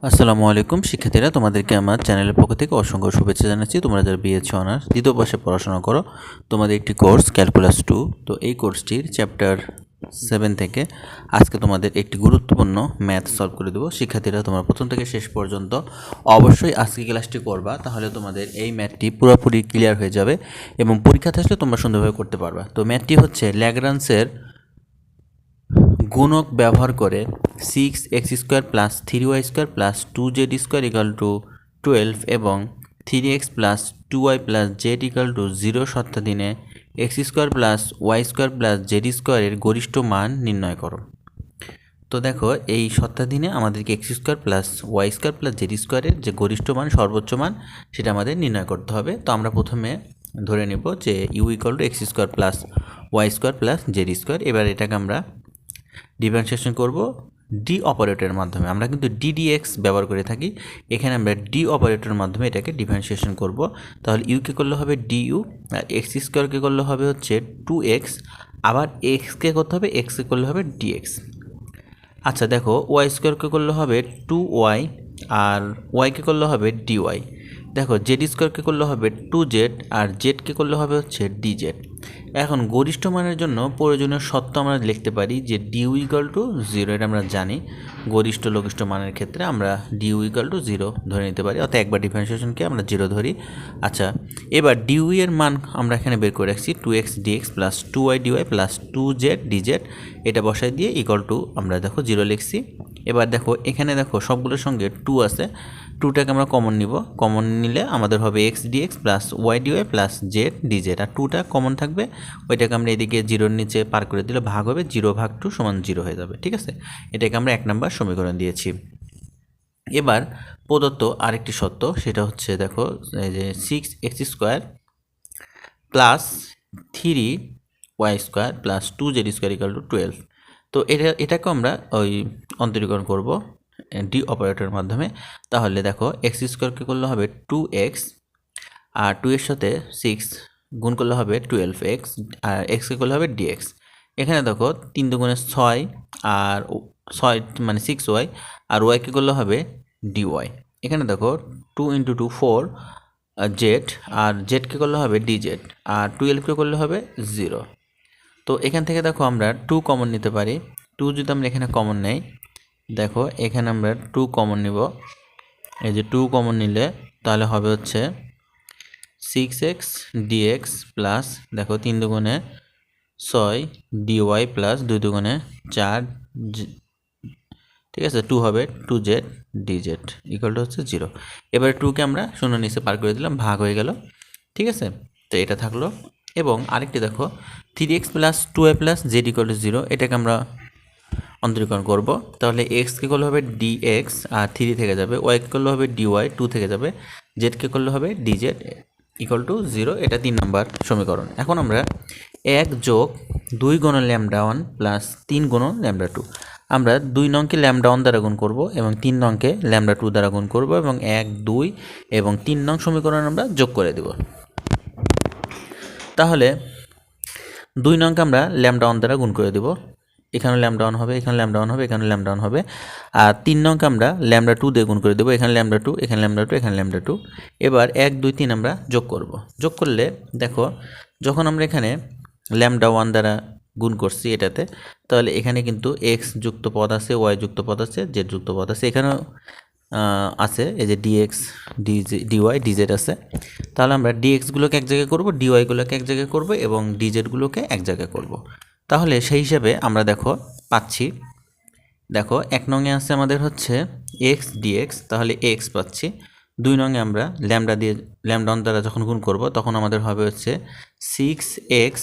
আসসালামু আলাইকুম শিক্ষার্থীরা, তোমাদেরকে আমার চ্যানেলের পক্ষ থেকে অসংখ্য শুভেচ্ছা জানাচ্ছি। তোমরা যারা বিএসসি অনার্স দ্বিতীয় বর্ষে পড়াশোনা করো, তোমাদের একটি কোর্স ক্যালকুলাস 2। তো এই কোর্সটির চ্যাপ্টার 7 থেকে আজকে তোমাদের একটি গুরুত্বপূর্ণ ম্যাথ সলভ করে দেবো। শিক্ষার্থীরা তোমরা প্রথম থেকে শেষ পর্যন্ত অবশ্যই আজকে ক্লাসটি করবা, তাহলে তোমাদের এই ম্যাথটি পুরোপুরি ক্লিয়ার হয়ে যাবে এবং পরীক্ষাতে আসলে তোমরা সুন্দরভাবে করতে পারবা। তো ম্যাথটি হচ্ছে ল্যাগ্রাঞ্জের গুণক ব্যবহার করে 6x² plus 3y² plus 2z² equal to 12 এবং 3x plus 2y plus z equal to 0 শর্তাধীনে x² plus y² plus z² এর গরিষ্ঠ মান নির্ণয় করো। তো দেখো, এই শর্তাধীনে আমাদেরকে x² plus y² plus z² এর যে গরিষ্ঠ মান, সর্বোচ্চ মান, সেটা আমাদের নির্ণয় করতে হবে। তো আমরা প্রথমে ধরে নেব যে u equal to x² plus y² plus z²। এবার এটাকে আমরা ডিফারেন্সিয়েশন করব ডি অপারেটরের মাধ্যমে। আমরা কিন্তু ডিডিএক্স ব্যবহার করে থাকি, এখানে আমরা ডি অপারেটরের মাধ্যমে এটাকে ডিফারেন্সিয়েশন করব। তাহলে ইউকে করলে হবে ডিইউ, আর x² করলে হবে হচ্ছে 2x, আবার এক্সকে করতে হবে, এক্সকে করলে হবে ডিএক্স। আচ্ছা দেখো, y² করলে হবে 2y, আর ওয়াইকে করলে হবে ডিওয়াই। দেখো z² করলে হবে 2z, আর জেডকে করলে হবে হচ্ছে ডিজেড। এখন গরিষ্ঠ মানের জন্য প্রয়োজনীয় শর্ত আমরা লিখতে পারি যে ডিউ ইকাল টু 0, এটা আমরা জানি। গরিষ্ঠ লঘিষ্ঠ মানের ক্ষেত্রে আমরা ডিউ ইকাল টু 0 ধরে নিতে পারি, অর্থাৎ একবার ডিফারেন্সিয়েশনকে আমরা 0 ধরি। আচ্ছা, এবার ডিউ এর মান আমরা এখানে বের করে রাখছি 2x dx plus 2y dy plus 2z dz, এটা বসাই দিয়ে ইকাল টু আমরা দেখো 0 লিখছি। এবার দেখো এখানে দেখো সবগুলোর সঙ্গে 2 আছে, 2টাকে আমরা কমন নিব। কমন নিলে আমাদের হবে x dx plus y dy plus z dz, আর 2টা কমন থাকবে, ওইটাকে আমরা এদিকে 0-র নিচে পার করে দিলে ভাগ হবে, 0/2 সমান 0 হয়ে যাবে। ঠিক আছে, এটাকে আমরা 1 নম্বর সমীকরণ দিয়েছি। এবার প্রদত্ত আরেকটি শর্ত, সেটা হচ্ছে দেখো এই যে 6x² plus 3y² plus 2z² equal to 12। তো এটাকে আমরা ওই অন্তরীকরণ করব ডি অপারেটরের মাধ্যমে। তাহলে দেখো x² করলে হবে 2x, আর 2 এর সাথে 6 গুণ করলে হবে 12x, আর এক্সকে করলে হবে dx। এখানে দেখো 3 দুগুণে 6, আর 6 মানে 6y, আর ওয়াইকে করলে হবে dy। এখানে দেখো 2 × 2 4 জেড, আর জেডকে করলে হবে ডিজেড, আর 12কে করলে হবে 0। তো এখান থেকে দেখো আমরা 2 কমন নিতে পারি। 2 যদি আমরা এখানে কমন নেই, দেখো এখানে আমরা 2 কমন নিব। এই যে 2 কমন নিলে তাহলে হবে হচ্ছে 6x dx প্লাস দেখো 3 দুগুণে 6 dy প্লাস 2 দুগুণে 4, ঠিক আছে, 2 হবে 2z dz ইকুয়াল টু হচ্ছে 0। এবারে 2কে আমরা শূন্য নিচে পার করে দিলাম, ভাগ হয়ে গেল। ঠিক আছে, তো এটা থাকলো। এবং আরেকটি দেখো 3x plus 2y plus z equal to 0, এটাকে আমরা অন্তরীকরণ করব। তাহলে এক্সকে করলে হবে dx, আর 3 থেকে যাবে, ওয়াইকে করলে হবে dy, 2 থেকে যাবে, জেডকে করলে হবে dz ইকুয়াল টু 0। এটা 3 নম্বর সমীকরণ। এখন আমরা 1 যোগ 2 গুণন λ1 প্লাস 3 গুণন λ2, আমরা 2 নংকে λ1 দ্বারা গুণ করব এবং 3 নংকে λ2 দ্বারা গুণ করব, এবং 1 2 এবং 3 নং সমীকরণ আমরা যোগ করে দেব। তাহলে 2 নংকে আমরা λ1 দ্বারা গুণ করে দেব, এখানে λ1 হবে, এখানে λ1 হবে, এখানে λ1 হবে। আর 3 নংকে আমরা λ2 দিয়ে গুণ করে দেবো, এখানে λ2, এখানে λ2, এখানে λ2। এবার 1 2 3 আমরা যোগ করব। যোগ করলে দেখো, যখন আমরা এখানে λ1 দ্বারা গুণ করছি এটাতে, তাহলে এখানে কিন্তু x যুক্ত পদ আছে, y যুক্ত পদ আছে, z যুক্ত পদ আছে, এখানেও আছে এই যে dx dy dz আছে। তাহলে আমরা dxগুলোকে এক জায়গায় করব, dyগুলোকে এক জায়গায় করব, এবং dzগুলোকে এক জায়গায় করব। তাহলে সেই হিসাবে আমরা দেখো পাচ্ছি, দেখো 1 নংয়ে আছে আমাদের হচ্ছে x dx, তাহলে x পাচ্ছি। 2 নংয়ে আমরা λ1 দ্বারা যখন গুণ করব, তখন আমাদের হবে হচ্ছে 6x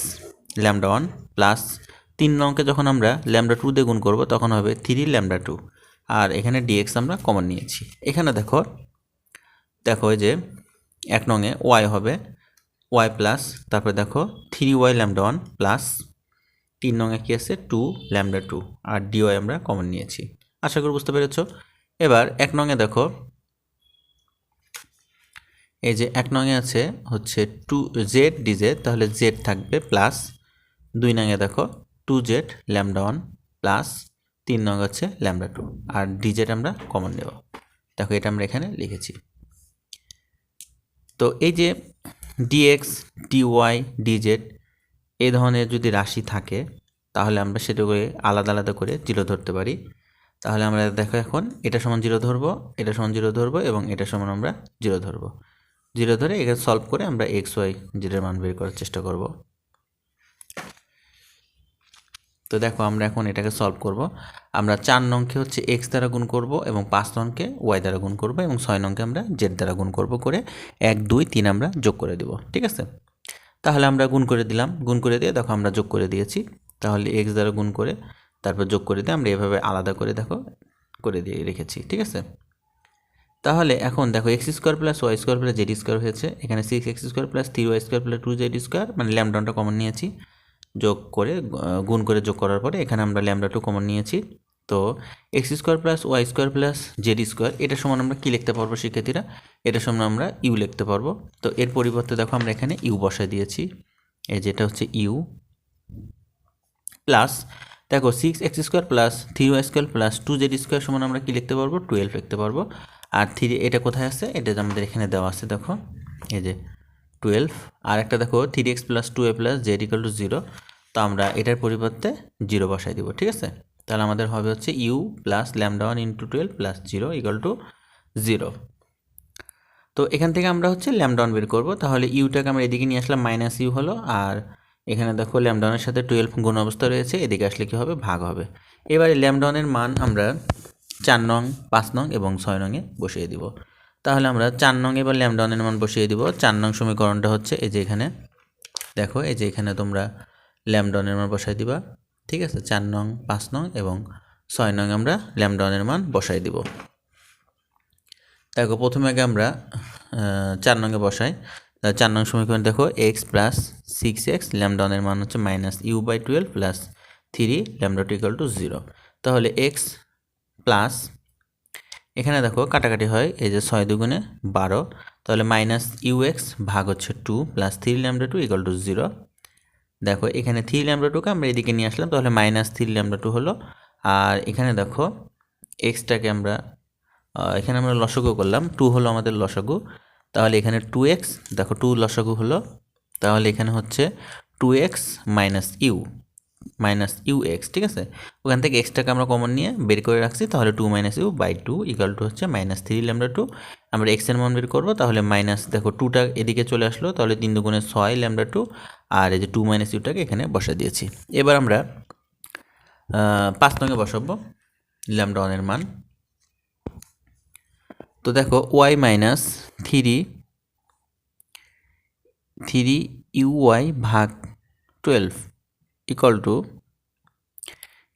λ1 প্লাস 3 নংকে যখন আমরা λ2 দিয়ে গুণ করব, তখন হবে 3 λ2, আর এখানে dx আমরা কমন নিয়েছি। এখানে দেখো এই যে 1 নংয়ে y হবে y প্লাস, তারপরে দেখো 3y λ1 প্লাস 3 নংয়ে কি আছে 2 λ2, আর dy আমরা কমন নিয়েছি। আশা করি বুঝতে পেরেছ। এবার 1 নংয়ে দেখো এই যে 1 নংয়ে আছে হচ্ছে 2z dz, তাহলে z থাকবে প্লাস 2 নংয়ে দেখো 2z λ1 প্লাস 3 নং হচ্ছে λ2, আর dz আমরা কমন নেব। দেখো এটা আমরা এখানে লিখেছি। তো এই যে ডিএক্স, ডিওয়াই, ডিজেড এই ধরনের যদি রাশি থাকে তাহলে আমরা সেটাকে আলাদা আলাদা করে 0 ধরতে পারি। তাহলে আমরা দেখো এখন এটা সমান 0 ধরবো, এটা সমান 0 ধরবো এবং এটা সমান আমরা 0 ধরবো। 0 ধরে এখানে সলভ করে আমরা এক্স ওয়াই জেডের মান বের করার চেষ্টা করব। তো দেখো আমরা এখন এটাকে সলভ করব। আমরা 4 নংকে হচ্ছে এক্স দ্বারা গুণ করব এবং 5 নংকে ওয়াই দ্বারা গুণ করব এবং 6 নংকে আমরা জেড দ্বারা গুণ করব, করে 1 2 3 আমরা যোগ করে দেব। ঠিক আছে, তাহলে আমরা গুণ করে দিলাম, গুণ করে দিয়ে দেখো আমরা যোগ করে দিয়েছি। তাহলে এক্স দ্বারা গুণ করে তারপর যোগ করে দিয়ে আমরা এভাবে আলাদা করে দেখো করে দিয়ে রেখেছি। ঠিক আছে, তাহলে এখন দেখো X square plus Y square plus Z square হয়েছে, এখানে 6x square plus 3y square plus 2z square, মানে ল্যামডাটা কমন নিয়েছি, যোগ করে গুণ করে যোগ করার পরে এখানে আমরা ল্যামডা 2 কমন নিয়েছি। তো X square plus Y square plus Z square এটা সমান আমরা কী লিখতে পারবো শিক্ষার্থীরা? এটা সমান আমরা ইউ লিখতে পারবো। তো এর পরিবর্তে দেখো আমরা এখানে ইউ বসায় দিয়েছি, এই যেটা হচ্ছে ইউ প্লাস দেখো 6x square plus 3y square plus 2z square সমান আমরা কী লিখতে পারবো? 12 লিখতে পারবো। আর 3 এটা কোথায় আছে? এটা আমাদের এখানে দেওয়া আছে, দেখো এই যে 12। আর একটা দেখো 3x plus 2a plus z equal to 0, তো আমরা এটার পরিবর্তে 0 বসাই দিব। ঠিক আছে, তাহলে আমাদের হবে হচ্ছে U plus lambda 1 into 12 plus 0 equal to 0। তো এখান থেকে আমরা হচ্ছে ল্যামডা 1 বের করবো। তাহলে ইউটাকে আমরা এদিকে নিয়ে আসলাম, মাইনাস ইউ হলো, আর এখানে দেখো ল্যামডা 1 এর সাথে 12 গুণ অবস্থা রয়েছে, এদিকে আসলে কী হবে? ভাগ হবে। এবারে ল্যামডা 1 এর মান আমরা 4 নং, 5 নং এবং 6 নংয়ে বসিয়ে দিব। তাহলে আমরা 4 নং এবার ল্যামডা 1 এর মান বসিয়ে দিব। 4 নং সমীকরণটা হচ্ছে এই যে এখানে দেখো, এই যে এখানে তোমরা ল্যামডা 1 এর মান বসাই দিবা। ঠিক আছে, 4 নং, 5 নং এবং 6 নং আমরা ল্যামডা 1 এর মান বসাই দিব। দেখো প্রথমে আগে আমরা 4 নংয়ে বসাই। 4 নং সমীকরণ দেখো এক্স প্লাস 6x ল্যামডা 1 এর মান হচ্ছে minus you by 12 plus 3 lambda 2 equal to 0। তাহলে এক্স প্লাস এখানে দেখো কাটাকাটি হয়, এই যে 6 দুগুণে 12, তাহলে মাইনাস ইউএক্স ভাগ হচ্ছে 2 প্লাস 3 ল্যামডা 2 ইকুয়াল টু 0। দেখো এখানে 3 ল্যামডা 2কে আমরা এদিকে নিয়ে আসলাম, তাহলে মাইনাস 3 ল্যামডা 2 হলো। আর এখানে দেখো এক্সটাকে আমরা এখানে আমরা লসাগু করলাম, 2 হলো আমাদের লসাগু, তাহলে এখানে 2x দেখো 2 লসাগু হলো, তাহলে এখানে হচ্ছে 2x মাইনাস ইউ এক্স। ঠিক আছে, ওখান থেকে এক্সটাকে আমরা কমন নিয়ে বের করে রাখছি, তাহলে 2 minus you by 2 equal to হচ্ছে মাইনাস 3 ল্যামডা 2। আমরা এক্স এর মান বের করবো, তাহলে মাইনাস দেখো 2টা এদিকে চলে আসলো, তাহলে 3 দুগুণে 6 ল্যামডা 2, আর এই যে 2 মাইনাস ইউটাকে এখানে বসা দিয়েছি। এবার আমরা 5 নংয়ে বসাবো ল্যামডা 1 এর মান। তো দেখো ওয়াই মাইনাস 3 ইউওয়াই ভাগ 12 ইকুয়াল টু,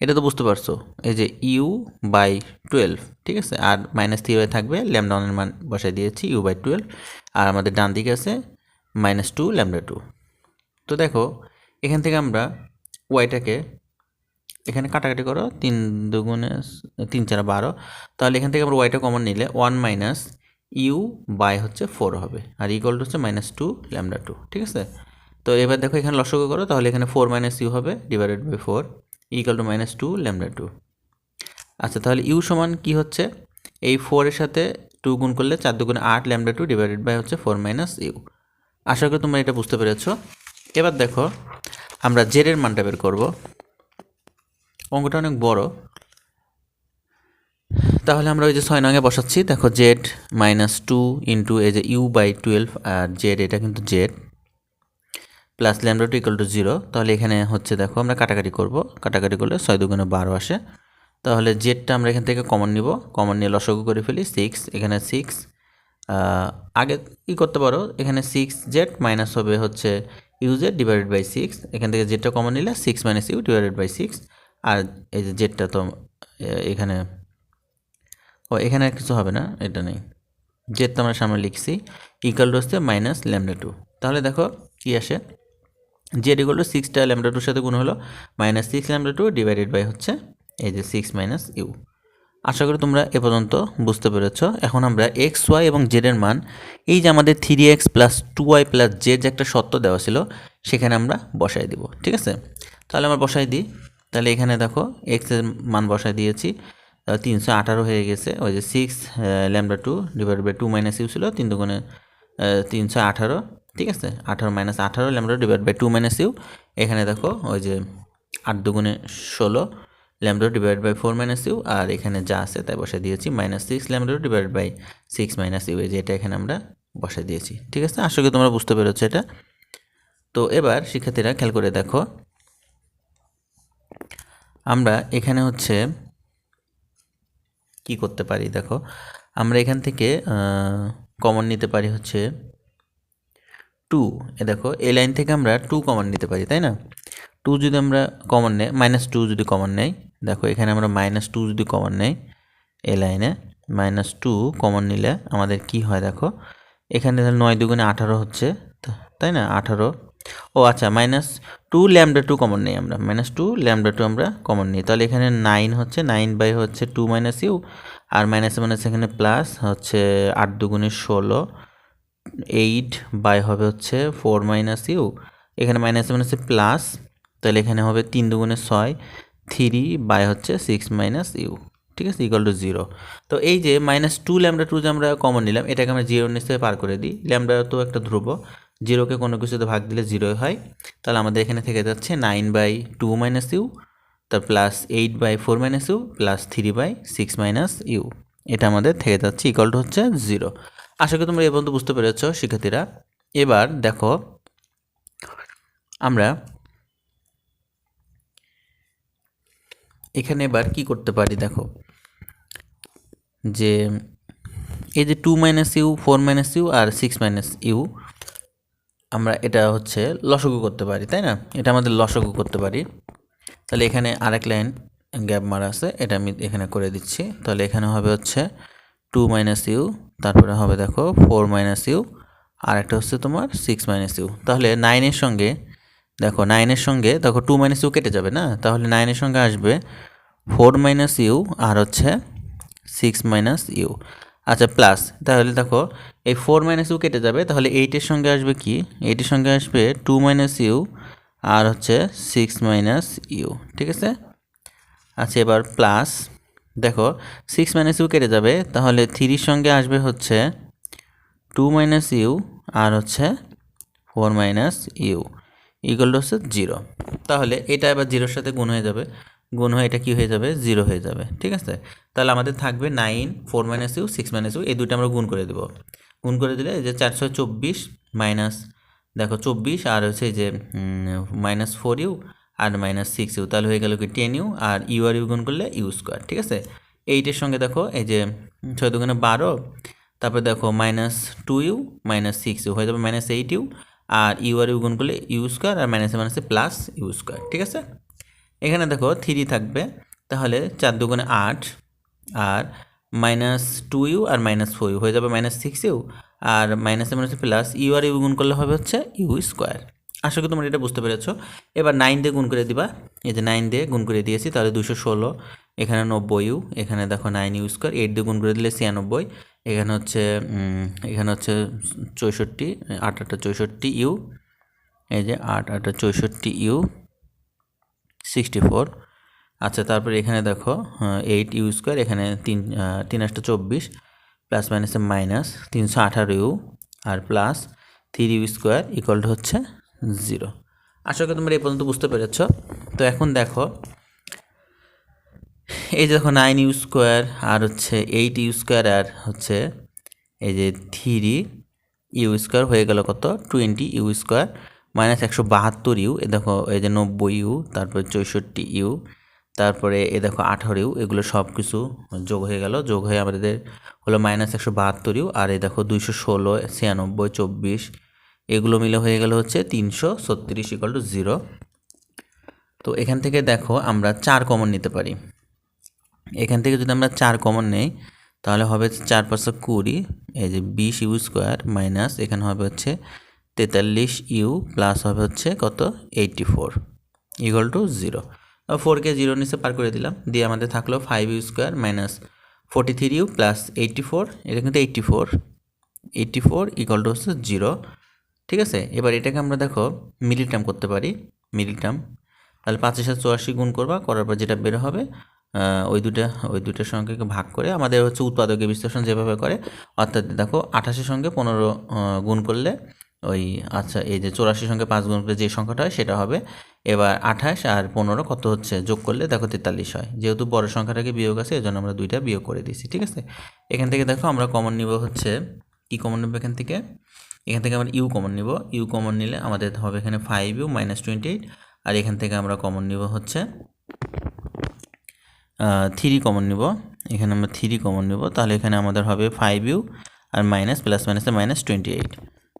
এটা তো বুঝতে পারছো, এই যে ইউ বাই 12। ঠিক আছে, আর মাইনাস 3 থাকবে, ল্যামডা 1 এর মান বসাই দিয়েছি ইউ বাই 12, আর আমাদের ডান দিকে আছে মাইনাস 2 ল্যামডা 2। তো দেখো এখান থেকে আমরা ওয়াইটাকে এখানে কাটাকাটি করো, 3 দুগুণে 3 4 12, তাহলে এখান থেকে আমরা ওয়াইটা কমন নিলে 1 মাইনাস ইউ বাই হচ্ছে 4 হবে, আর ইকুয়াল টু হচ্ছে মাইনাস 2 ল্যামডা 2। ঠিক আছে, তো এবার দেখো এখানে লসাগু করো, তাহলে এখানে 4 মাইনাস ইউ হবে divided by 4 equal to minus 2 lambda 2। আচ্ছা, তাহলে ইউ সমান কি হচ্ছে? এই 4 এর সাথে 2 গুণ করলে 4 দুগুণে 8 ল্যামডা 2 ডিভাইডেড বাই হচ্ছে 4 মাইনাস ইউ। আশা করি তোমরা এটা বুঝতে পেরেছো। এবার দেখো আমরা জেড এর মানটা বের করবো, অঙ্কটা অনেক বড়, তাহলে আমরা ওই যে 6 নংয়ে বসাচ্ছি। দেখো জেড মাইনাস 2 ইন্টু এই যে ইউ বাই 12, আর জেড এটা কিন্তু Z plus lambda 2 equal to 0। তাহলে এখানে হচ্ছে দেখো আমরা কাটাকাটি করব, কাটাকাটি করলে 6 দুগুণে 12 আসে, তাহলে জেডটা আমরা এখান থেকে কমন নিব, কমন নিয়ে লসাগু করে ফেলি 6, এখানে 6 আগে কি করতে পারো, এখানে 6 জেড মাইনাস হবে হচ্ছে ইউ জেড ডিভাইডেড বাই 6, এখান থেকে জেডটা কমন নিলে 6 মাইনাস ইউ ডিভাইডেড বাই 6, আর এই যে জেডটা তো এখানে এখানে আর কিছু হবে না, এটা নেই, জেড তো আমরা সামনে লিখছি, ইকুয়াল টু হচ্ছে মাইনাস ল্যামডা 2। তাহলে দেখো কি আসে, জেড ইকুয়াল টু 6টা ল্যামডা 2 সাথে গুণ হলো মাইনাস 6 ল্যামডা 2 ডিভাইডেড বাই হচ্ছে এই যে 6 মাইনাস ইউ। আশা করি তোমরা এ পর্যন্ত বুঝতে পেরেছ। এখন আমরা এক্স ওয়াই এবং জেডের মান, এই যে আমাদের 3x plus 2y plus Z যে একটা শর্ত দেওয়া ছিল সেখানে আমরা বসাই দিব। ঠিক আছে, তাহলে আমরা বসাই দিই। তাহলে এখানে দেখো এক্স এর মান বসাই দিয়েছি, তাহলে 318 হয়ে গেছে। ওই যে 6 lambda 2 divide by 2 minus U ছিল, 3 দুগুণে 318, ঠিক আছে। 18 minus 18 lambda divide by 2 minus you. এখানে দেখো ওই যে 8 দুগুণে 16 lambda divide by 4 minus you, আর এখানে যা আছে তাই বসে দিয়েছি -6 lambda divide by 6 minus U, এই যে এটা এখানে আমরা বসে দিয়েছি, ঠিক আছে। আশা করি তোমরা বুঝতে পেরেছো এটা। তো এবার শিক্ষার্থীরা খেয়াল করে দেখো, আমরা এখানে হচ্ছে কি করতে পারি দেখো, আমরা এখান থেকে কমন নিতে পারি হচ্ছে 2। দেখো এই লাইন থেকে আমরা 2 কমন নিতে পারি, তাই না। 2 যদি আমরা কমন নেই, -2 যদি কমন নেই, দেখো এখানে আমরা -2 যদি কমন নেই, এই লাইনে -2 কমন নিলে আমাদের কি হয় দেখো, এখানে 9 দুগুণে 18 হচ্ছে, তাই না, 18। ও আচ্ছা, -2 ল্যামডা 2 কমন নেই আমরা, -2 ল্যামডা 2 আমরা কমন নিই, তাহলে এখানে 9 হচ্ছে, 9 বাই হচ্ছে 2 মাইনাস ইউ, আর মাইনাস মাইনাস এখানে প্লাস হচ্ছে 8 দুগুণে 16, 8 বাই হবে হচ্ছে 4 মাইনাস ইউ, এখানে মাইনাস মাইনাসে প্লাস, তাহলে এখানে হবে 3 দুগুণে 6, 3 বাই হচ্ছে 6 মাইনাস ইউ, ঠিক আছে, ইকুয়াল টু 0। তো এই যে -2 ল্যামডা 2 যে আমরা কমন নিলাম, এটাকে আমরা 0 নিচে পার করে দিই। ল্যামডা তো একটা ধ্রুব, 0কে কোনো কিছুতে ভাগ দিলে 0 হয়, তাহলে আমাদের এখানে থেকে যাচ্ছে 9 বাই 2 মাইনাস ইউ, তার plus 8 by 4 minus u, plus 3 by 6 minus u, এটা আমাদের থেকে যাচ্ছে ইকুয়াল টু হচ্ছে 0। আশা করি তোমরা এই পর্যন্ত বুঝতে পেরেছ শিক্ষার্থীরা। এবার দেখো আমরা এখানে এবার কি করতে পারি দেখো, যে এই যে 2 মাইনাস ইউ, 4 মাইনাস ইউ আর 6 মাইনাস ইউ, আমরা এটা হচ্ছে লসাগু করতে পারি, তাই না, এটা আমাদের লসাগু করতে পারি। তাহলে এখানে আরেক লাইন গ্যাপ মারা আছে, এটা আমি এখানে করে দিচ্ছি। তাহলে এখানে হবে হচ্ছে 2 মাইনাস ইউ, তারপরে হবে দেখো 4 মাইনাস ইউ, আর একটা হচ্ছে তোমার 6 মাইনাস ইউ। তাহলে 9-এর সঙ্গে দেখো, 9-এর সঙ্গে দেখো 2 মাইনাস ইউ কেটে যাবে না, তাহলে 9-এর সঙ্গে আসবে 4 মাইনাস ইউ আর হচ্ছে 6 মাইনাস ইউ। আচ্ছা প্লাস, তাহলে দেখো এই 4 মাইনাস ইউ কেটে যাবে, তাহলে 8-এর সঙ্গে আসবে কি, 8-এর সঙ্গে আসবে 2 মাইনাস ইউ আর হচ্ছে 6 মাইনাস ইউ, ঠিক আছে। আচ্ছা এবার প্লাস, দেখো 6 মাইনাস ইউ কেটে যাবে, তাহলে 3-এর সঙ্গে আসবে হচ্ছে 2 মাইনাস ইউ আর হচ্ছে 4 মাইনাস ইউ, ইকুয়াল টু হচ্ছে 0। তাহলে এটা এবার 0-এর সাথে গুণ হয়ে যাবে, গুণ হয়ে এটা কি হয়ে যাবে, 0 হয়ে যাবে, ঠিক আছে। তাহলে আমাদের থাকবে 9, 4 মাইনাস ইউ, 6 মাইনাস ইউ, এই দুটো আমরা গুণ করে দেবো। গুণ করে দিলে এই যে 424 মাইনাস দেখো 24 আর হচ্ছে এই যে -4 ইউ আর -6 ইউ, তাহলে হয়ে গেল কি 10 ইউ, আর ইউ আর ইউ গুণ করলে ইউ স্কোয়ার, ঠিক আছে। 8-এর সঙ্গে দেখো এই যে 6 দুগুণে 12, তারপরে দেখো -2 ইউ -6 ইউ হয়ে যাবে -8 ইউ, আর ইউ আর ইউ গুণ করলে ইউ স্কোয়ার, আর মাইনাসে মাইনাসে প্লাস ইউ স্কোয়ার, ঠিক আছে। এখানে দেখো 3 থাকবে, তাহলে 4 দুগুণে 8, আর -2 ইউ আর -4 ইউ হয়ে যাবে -6 ইউ, আর মাইনাসে মাইনাসে প্লাস ইউ আর ইউ গুণ করলে হবে হচ্ছে ইউ স্কোয়ার। আশা করি তোমরা এটা বুঝতে পেরেছো। এবার 9 দিয়ে গুণ করে দিবা, এই যে 9 দিয়ে গুণ করে দিয়েছি, তাহলে 216, এখানে 90 ইউ, এখানে দেখো 9 ইউ স্কোয়ার, 8 দিয়ে গুণ করে দিলে 96, এখানে হচ্ছে 64, 8 8 64 ইউ, এই যে 8 8 64 ইউ 64। আচ্ছা তারপরে এখানে দেখো 8 ইউ স্কোয়ার, এখানে 3 3 8 24, প্লাস মাইনাসে মাইনাস 318 ইউ, আর plus 3 u square equal to হচ্ছে 0। আশা করি তোমরা এই পর্যন্ত বুঝতে পেরেছ। তো এখন দেখো এই যে দেখো 9 ইউ স্কোয়ার আর হচ্ছে 8 ইউ স্কোয়ার আর হচ্ছে এই যে 3 ইউ স্কোয়ার হয়ে গেল কত, 20 ইউ স্কোয়ার মাইনাস 172 ইউ, এ দেখো এই যে 90 ইউ, তারপরে 64 ইউ, তারপরে এ দেখো 18 ইউ, এগুলো সব কিছু যোগ হয়ে গেল, যোগ হয়ে আমাদের হলো -172 ইউ, আর এই দেখো 216, 96, 24, এগুলো মিলে হয়ে গেল হচ্ছে 336 ইকুয়াল টু 0। তো এখান থেকে দেখো আমরা 4 কমন নিতে পারি। এখান থেকে যদি আমরা 4 কমন নেই, তাহলে হবে 4 5 20, এই যে 20 ইউ স্কোয়ার মাইনাস এখানে হবে হচ্ছে 43 ইউ, প্লাস হবে হচ্ছে কত 84 ইকুয়াল টু 0। 4কে 0 নিচে পার করে দিলাম, দিয়ে আমাদের থাকলো 5 u square minus 43 u plus 84, এটা কিন্তু 84 ইকুয়াল টু হচ্ছে 0, ঠিক আছে। এবার এটাকে আমরা দেখো মিলি টার্ম করতে পারি, মিলি টার্ম। তাহলে 5 এর সাথে 84 গুণ করবা, করার পর যেটা বের হবে ওই দুটার সংখ্যাকে ভাগ করে আমাদের হচ্ছে উৎপাদকের বিশ্লেষণ যেভাবে করে, অর্থাৎ দেখো 28-এর সঙ্গে 15 গুণ করলে ওই আচ্ছা এই যে 84-এর সঙ্গে 5 গুণ করলে যে সংখ্যাটা হয় সেটা হবে। এবার 28 আর 15 কত হচ্ছে যোগ করলে দেখো 43 হয়। যেহেতু বড় সংখ্যাটাকে বিয়োগ আছে এজন্য আমরা দুইটা বিয়োগ করে দিয়েছি, ঠিক আছে। এখান থেকে দেখো আমরা কমন নিব হচ্ছে কি কমন নেব এখান থেকে আমরা ইউ কমন নিব। ইউ কমন নিলে আমাদের হবে এখানে 5u - 28, আর এখান থেকে আমরা কমন নিব হচ্ছে 3 কমন নিব। এখানে আমরা 3 কমন নিব, তাহলে এখানে আমাদের হবে 5u আর মাইনাস প্লাস মাইনাসে -28।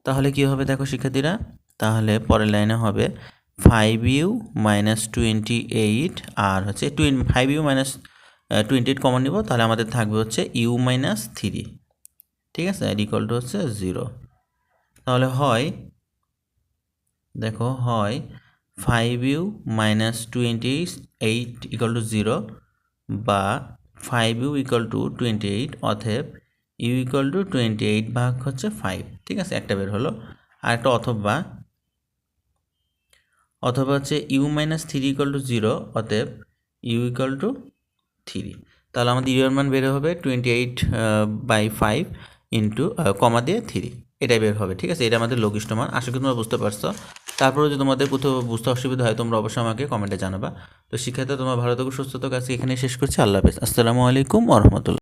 তাহলে কি হবে দেখো শিক্ষার্থীরা, তাহলে পরের লাইনে হবে 5u - 28 আর হচ্ছে 5u - 28 কমন নিব, তাহলে আমাদের থাকবে হচ্ছে u - 3, ঠিক আছে, আর ইকুয়াল টু হচ্ছে 0। তাহলে হয় দেখো হয় 5u - 28 ইকুয়াল টু 0 বা 5u ইকুয়াল টু 28, অতএব u ইকুয়াল টু 28 ভাগ হচ্ছে 5, ঠিক আছে, একটা বের হলো। আর একটা অথবা হচ্ছে u - 3 ইকুয়াল টু 0, অতএব u ইকুয়াল টু 3। তাহলে আমাদের ইউ এর মান বের হবে 28/5 ইন্টু কমা দিয়ে 3, এটাই বের হবে, ঠিক আছে। এটা আমাদের লঘিষ্ঠ মান। আশা করি তোমরা বুঝতে পারছো। তারপরে যদি তোমাদের কোথাও বুঝতে অসুবিধা হয় তোমরা অবশ্যই আমাকে কমেন্টে জানাবা। তো শিক্ষার্থী তোমরা ভালো থেকো, সুস্থ থাকো। আজকে এখানে শেষ করছি। আল্লাহ হাফেজ। আসসালামু আলাইকুম ওয়া রাহমাতুল্লাহ।